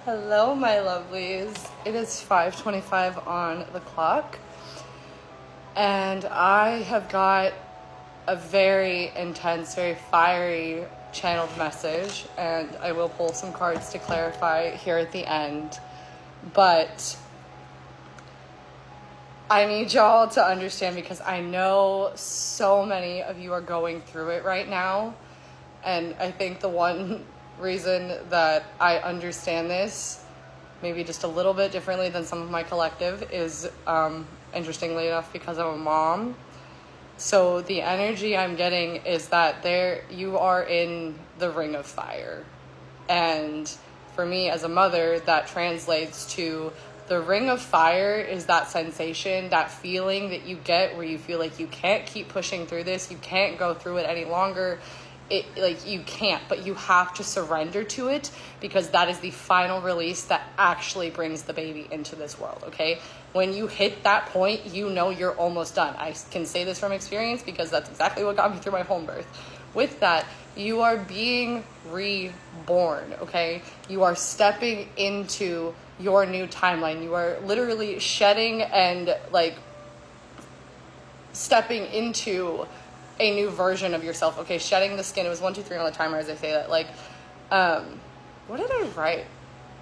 Hello, my lovelies. It is 5:25 on the clock, and I have got a very intense, very fiery channeled message, and I will pull some cards to clarify here at the end. But I need y'all to understand, because I know so many of you are going through it right now, and I think the one reason that I understand this maybe just a little bit differently than some of my collective is, interestingly enough, because I'm a mom. So the energy I'm getting is that you are in the ring of fire. And for me as a mother, that translates to the ring of fire is that sensation, that feeling that you get where you feel like you can't keep pushing through this, you can't go through it any longer. You can't, but you have to surrender to it, because that is the final release that actually brings the baby into this world, okay? When you hit that point, you know you're almost done. I can say this from experience because that's exactly what got me through my home birth. With that, you are being reborn, okay? You are stepping into your new timeline. You are literally shedding and stepping into a new version of yourself, okay? Shedding the skin. It was 1, 2, 3 on the timer as I say that. What did I write?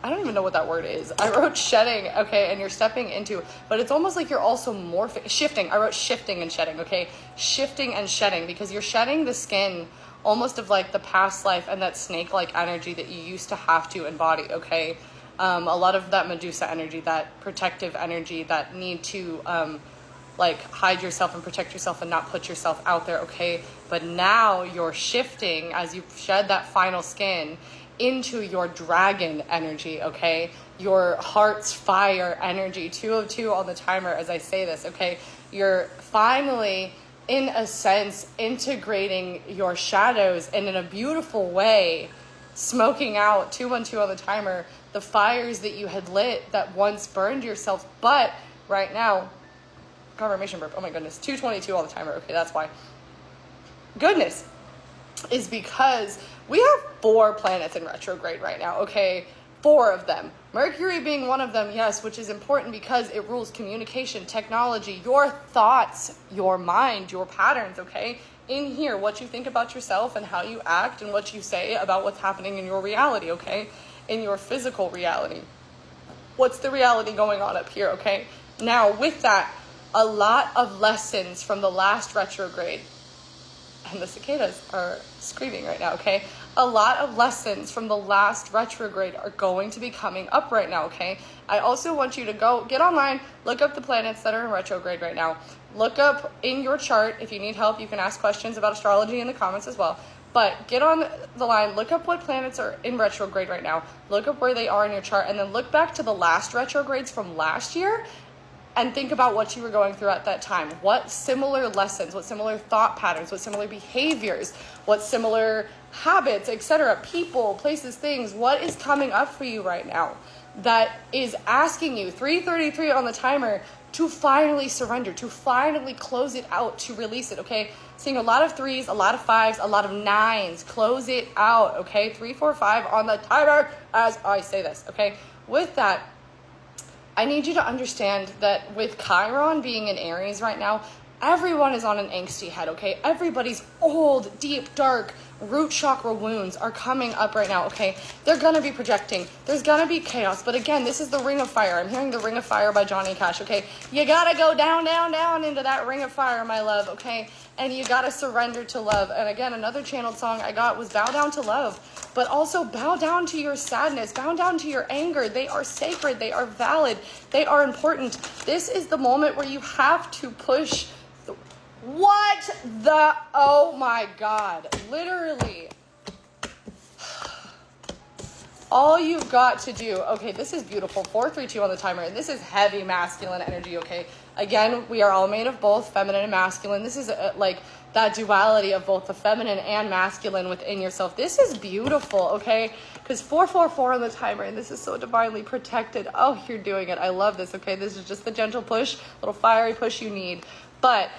I don't even know what that word is. I wrote shedding, okay, and you're stepping into, but it's almost like you're also morphing, shifting. I wrote shifting and shedding, okay? Shifting and shedding, because you're shedding the skin almost of like the past life and that snake-like energy that you used to have to embody, okay? A lot of that Medusa energy, that protective energy, that need to, hide yourself and protect yourself and not put yourself out there, okay? But now you're shifting as you shed that final skin into your dragon energy, okay? Your heart's fire energy, 202 on the timer as I say this, okay? You're finally, in a sense, integrating your shadows and in a beautiful way, smoking out, 212 on the timer, the fires that you had lit that once burned yourself. But right now, confirmation burp, oh my goodness, 222 all the timer, okay, that's why. Goodness is because we have 4 planets in retrograde right now, okay? 4 of them. Mercury being one of them, yes, which is important because it rules communication, technology, your thoughts, your mind, your patterns, okay? In here, what you think about yourself and how you act and what you say about what's happening in your reality, okay? In your physical reality. What's the reality going on up here, okay? Now, with that, a lot of lessons from the last retrograde, and the cicadas are screaming right now, okay? A lot of lessons from the last retrograde are going to be coming up right now, okay? I also want you to go get online, look up the planets that are in retrograde right now. Look up in your chart. If you need help, you can ask questions about astrology in the comments as well. But get on the line, look up what planets are in retrograde right now. Look up where they are in your chart, and then look back to the last retrogrades from last year and think about what you were going through at that time. What similar lessons, what similar thought patterns, what similar behaviors, what similar habits, etc., people, places, things, what is coming up for you right now that is asking you, 3:33 on the timer, to finally surrender, to finally close it out, to release it, okay? Seeing a lot of 3s, a lot of 5s, a lot of 9s. Close it out, okay? 3, 4, 5 on the timer as I say this, okay? With that, I need you to understand that with Chiron being in Aries right now, everyone is on an angsty head, okay? Everybody's old, deep, dark root chakra wounds are coming up right now, okay? They're gonna be projecting. There's gonna be chaos. But again, this is the Ring of Fire. I'm hearing the Ring of Fire by Johnny Cash, okay? You gotta go down, down, down into that Ring of Fire, my love, okay? And you gotta surrender to love. And again, another channeled song I got was Bow Down to Love. But also bow down to your sadness, bow down to your anger. They are sacred, they are valid, they are important. This is the moment where you have to push oh my God, literally. All you've got to do, okay, this is beautiful, 432 on the timer, and this is heavy masculine energy, okay? Again, we are all made of both feminine and masculine. This is that duality of both the feminine and masculine within yourself. This is beautiful, okay? Because 444 on the timer, and this is so divinely protected. Oh, you're doing it. I love this, okay? This is just the gentle push, little fiery push you need. But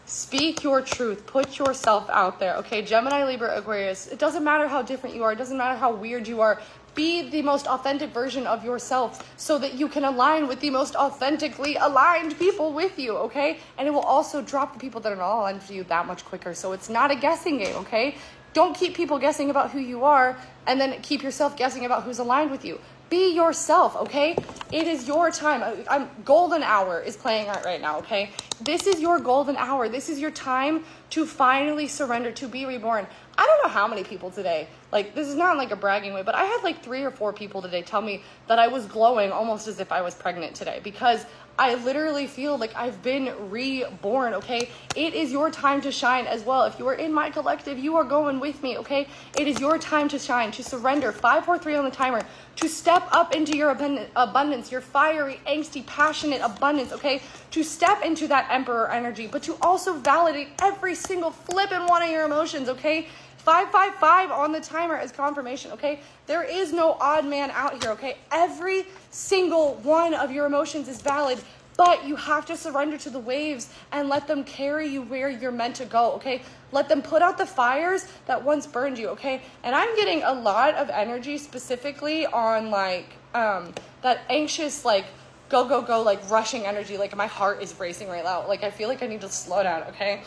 speak your truth. Put yourself out there, okay? Gemini, Libra, Aquarius. It doesn't matter how different you are. It doesn't matter how weird you are. Be the most authentic version of yourself so that you can align with the most authentically aligned people with you, okay? And it will also drop the people that are not aligned with you that much quicker. So it's not a guessing game, okay? Don't keep people guessing about who you are and then keep yourself guessing about who's aligned with you. Be yourself, okay? It is your time. Golden hour is playing right now, okay? This is your golden hour. This is your time to finally surrender, to be reborn. I don't know how many people today, like, this is not like a bragging way, but I had like 3 or 4 people today tell me that I was glowing almost as if I was pregnant today, because I literally feel like I've been reborn, okay? It is your time to shine as well. If you are in my collective, you are going with me, okay? It is your time to shine, to surrender. 5, 4, 3 on the timer, to step up into your abundance, your fiery, angsty, passionate abundance, okay? To step into that emperor energy, but to also validate every single flippin' one of your emotions, okay? 555 on the timer as confirmation, okay? There is no odd man out here, okay? Every single one of your emotions is valid, but you have to surrender to the waves and let them carry you where you're meant to go, okay? Let them put out the fires that once burned you, okay? And I'm getting a lot of energy specifically on like that anxious, like go, like rushing energy. Like my heart is racing right now. Like I feel like I need to slow down, okay?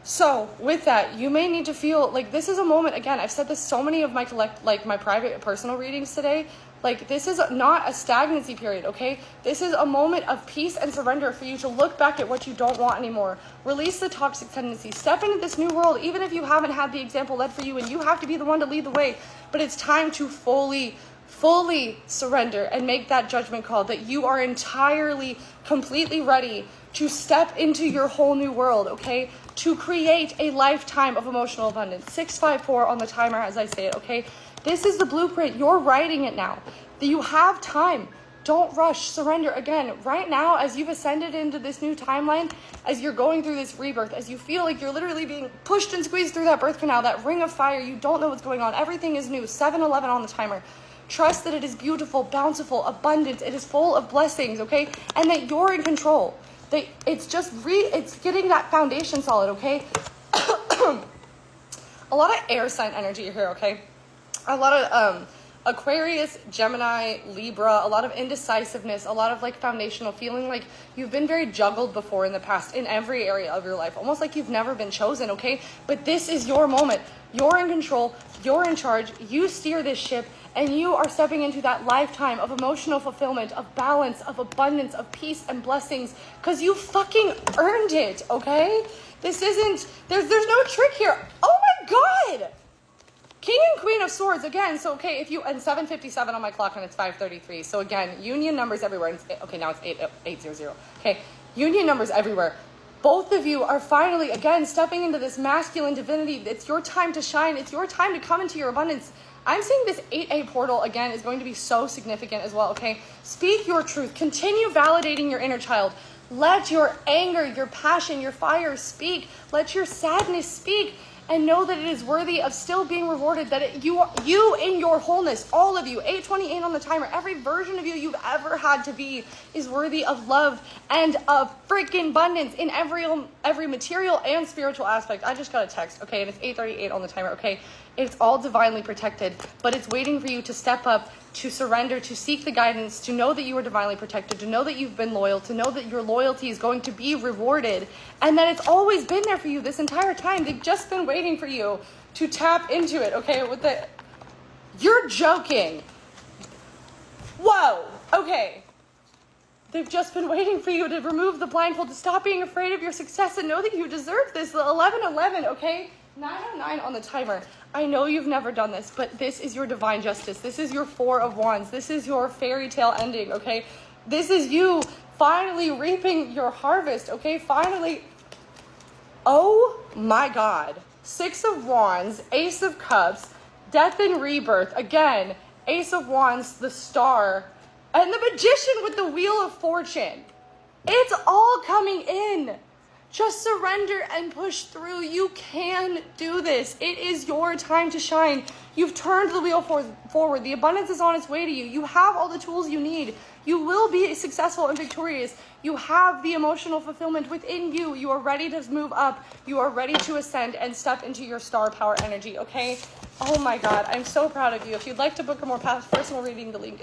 So with that, you may need to feel like this is a moment. Again, I've said this so many of my my private personal readings today. Like this is not a stagnancy period, okay? This is a moment of peace and surrender for you to look back at what you don't want anymore. Release the toxic tendencies. Step into this new world, even if you haven't had the example led for you and you have to be the one to lead the way. But it's time to fully surrender and make that judgment call that you are entirely, completely ready to step into your whole new world, okay? To create a lifetime of emotional abundance. 654 on the timer as I say it, okay? This is the blueprint. You're writing it now. You have time. Don't rush. Surrender. Again, right now, as you've ascended into this new timeline, as you're going through this rebirth, as you feel like you're literally being pushed and squeezed through that birth canal, that ring of fire, you don't know what's going on. Everything is new. 7-11 on the timer. Trust that it is beautiful, bountiful, abundant. It is full of blessings, okay? And that you're in control. It's getting that foundation solid, okay? A lot of air sign energy here, okay? A lot of Aquarius, Gemini, Libra, a lot of indecisiveness, a lot of like foundational feeling like you've been very juggled before in the past in every area of your life, almost like you've never been chosen, okay? But this is your moment. You're in control. You're in charge. You steer this ship. And you are stepping into that lifetime of emotional fulfillment, of balance, of abundance, of peace and blessings, because you fucking earned it, okay? This isn't, there's no trick here. Oh my God! King and Queen of Swords, again, so okay, if you, and 7:57 on my clock and it's 5:33, so again, union numbers everywhere, and okay, now it's 800, okay, union numbers everywhere. Both of you are finally, again, stepping into this masculine divinity. It's your time to shine. It's your time to come into your abundance. I'm saying this 8A portal, again, is going to be so significant as well, okay? Speak your truth. Continue validating your inner child. Let your anger, your passion, your fire speak. Let your sadness speak. And know that it is worthy of still being rewarded, that you in your wholeness, all of you, 828 on the timer, every version of you you've ever had to be is worthy of love and of freaking abundance in every material and spiritual aspect. I just got a text, okay, and it's 8:38 on the timer, okay? It's all divinely protected, but it's waiting for you to step up, to surrender, to seek the guidance, to know that you are divinely protected, to know that you've been loyal, to know that your loyalty is going to be rewarded, and that it's always been there for you this entire time. They've just been waiting for you to tap into it, okay? You're joking. Whoa, okay. They've just been waiting for you to remove the blindfold, to stop being afraid of your success and know that you deserve this. The 11:11, okay? 909 on the timer. I know you've never done this, but this is your divine justice. This is your 4 of Wands. This is your fairy tale ending, okay? This is you finally reaping your harvest, okay? Finally. Oh my God. 6 of Wands, Ace of Cups, Death and Rebirth. Again, Ace of Wands, the Star, and the Magician with the Wheel of Fortune. It's all coming in. Just surrender and push through. You can do this. It is your time to shine. You've turned the wheel forward. The abundance is on its way to you. You have all the tools you need. You will be successful and victorious. You have the emotional fulfillment within you. You are ready to move up. You are ready to ascend and step into your star power energy, okay? Oh my God, I'm so proud of you. If you'd like to book a more personal reading, the link is